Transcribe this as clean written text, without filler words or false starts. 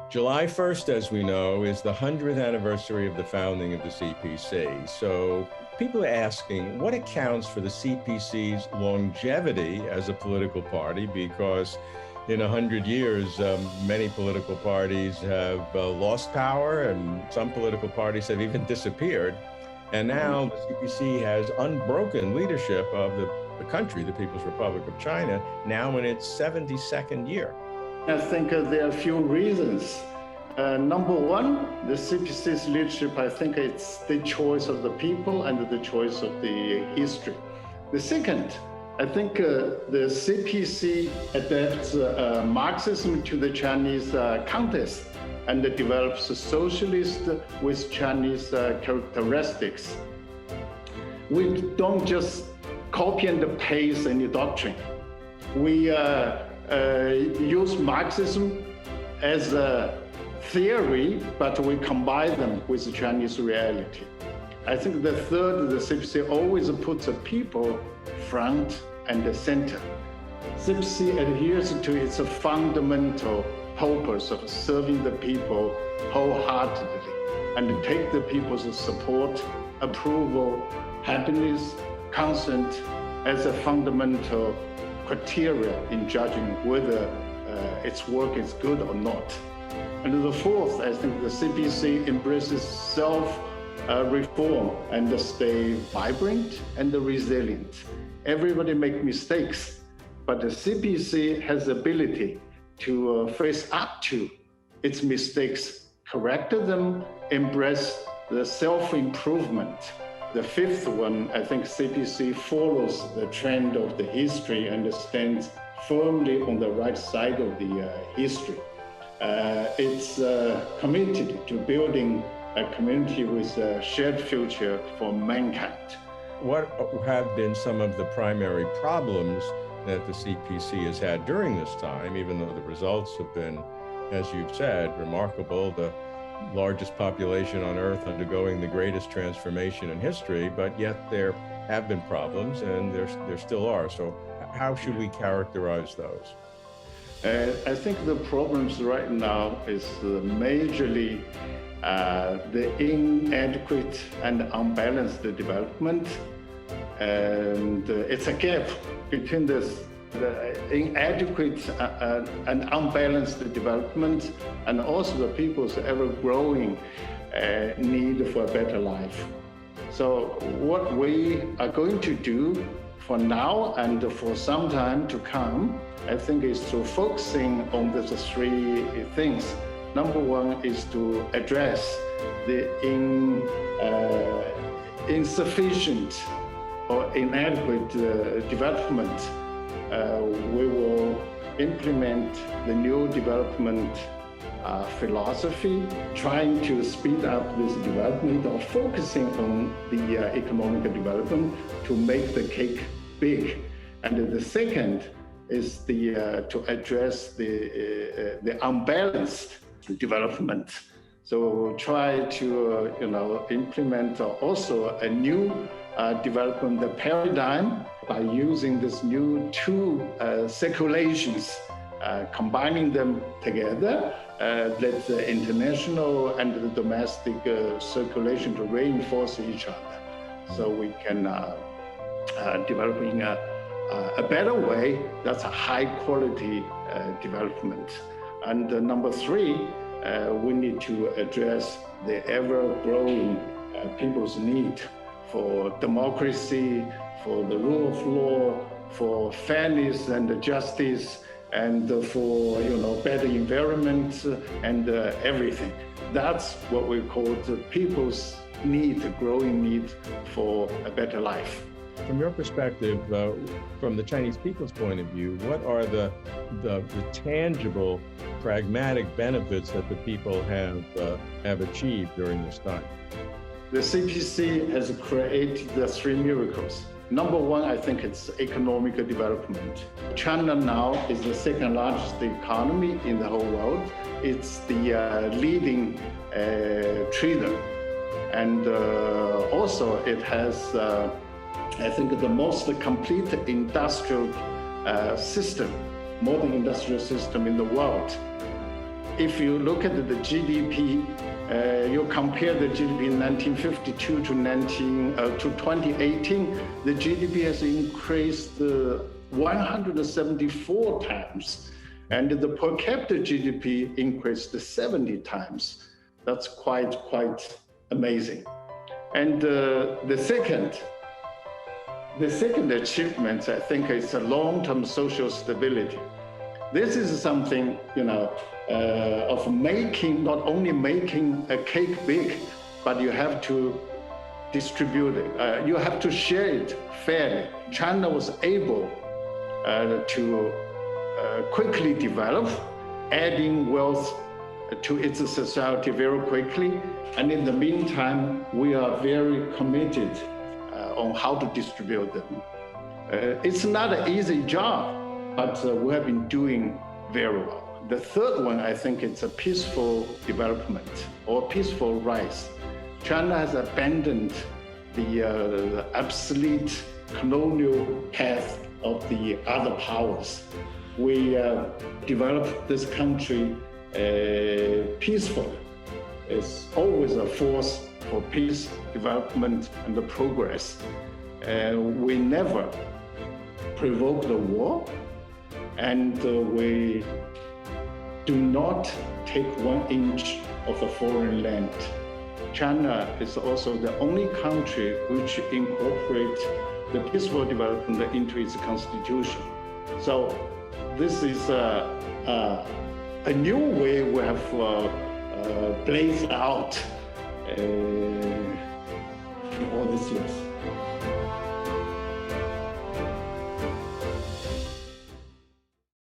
July 1st, as we know, is the 100th anniversary of the founding of the CPC. So people are asking what accounts for the CPC's longevity as a political party, because in 100 years, many political parties have lost power, and some political parties have even disappeared. And now the CPC has unbroken leadership of the country, the People's Republic of China, now in its 72nd year. I think there are a few reasons. Number one, the CPC's leadership, I think it's the choice of the people and the choice of the history. The second, I think the CPC adapts Marxism to the Chinese context and develops a socialist with Chinese characteristics. We don't just copy and paste any doctrine. We use Marxism as a theory, but we combine them with the Chinese reality. I think the third, the CPC always puts the people front and the center. CPC adheres to its fundamental purpose of serving the people wholeheartedly and take the people's support, approval, happiness, consent as a fundamental criteria in judging whether its work is good or not. And the fourth, I think the CPC embraces self-reform and stay vibrant and resilient. Everybody makes mistakes, but the CPC has the ability to face up to its mistakes, correct them, embrace the self-improvement. The fifth one, I think CPC follows the trend of the history and stands firmly on the right side of the history. It's committed to building a community with a shared future for mankind. What have been some of the primary problems that the CPC has had during this time, even though the results have been, as you've said, remarkable, the largest population on Earth undergoing the greatest transformation in history, but yet there have been problems and there still are. So how should we characterize those? I think the problems right now is majorly the inadequate and unbalanced development. And it's a gap between the inadequate and unbalanced development and also the people's ever-growing need for a better life. So what we are going to do for now and for some time to come, I think, is to focusing on the three things. Number one is to address the insufficient or inadequate development. We will implement the new development philosophy, trying to speed up this development or focusing on the economic development to make the cake big. And the second is to address the unbalanced development. So try to implement also a new development paradigm by using this new two circulations, combining them together, let the international and the domestic circulation to reinforce each other. So we can develop in a better way. That's a high quality development. And number three, we need to address the ever-growing people's need for democracy, for the rule of law, for fairness and justice, and for better environment and everything. That's what we call the people's need, the growing need for a better life. From your perspective, from the Chinese people's point of view, what are the tangible, pragmatic benefits that the people have achieved during this time? The CPC has created the three miracles. Number one, I think it's economic development. China now is the second largest economy in the whole world. It's the leading trader. And also it has, I think, the most complete industrial system, modern industrial system in the world. if you look at the GDP, you compare the GDP in 1952 to 2018, the GDP has increased 174 times, and the per capita GDP increased 70 times. That's quite amazing. And the second achievement, I think, is a long-term social stability. This is something, of not only making a cake big, but you have to distribute it. You have to share it fairly. China was able to quickly develop, adding wealth to its society very quickly. And in the meantime, we are very committed on how to distribute them. It's not an easy job, but we have been doing very well. The third one, I think it's a peaceful development or peaceful rise. China has abandoned the obsolete colonial path of the other powers. We developed this country peacefully. It's always a force for peace, development, and the progress. We never provoke the war, and we do not take 1 inch of a foreign land. China is also the only country which incorporates the peaceful development into its constitution. So this is a new way we have blazed out in all these years.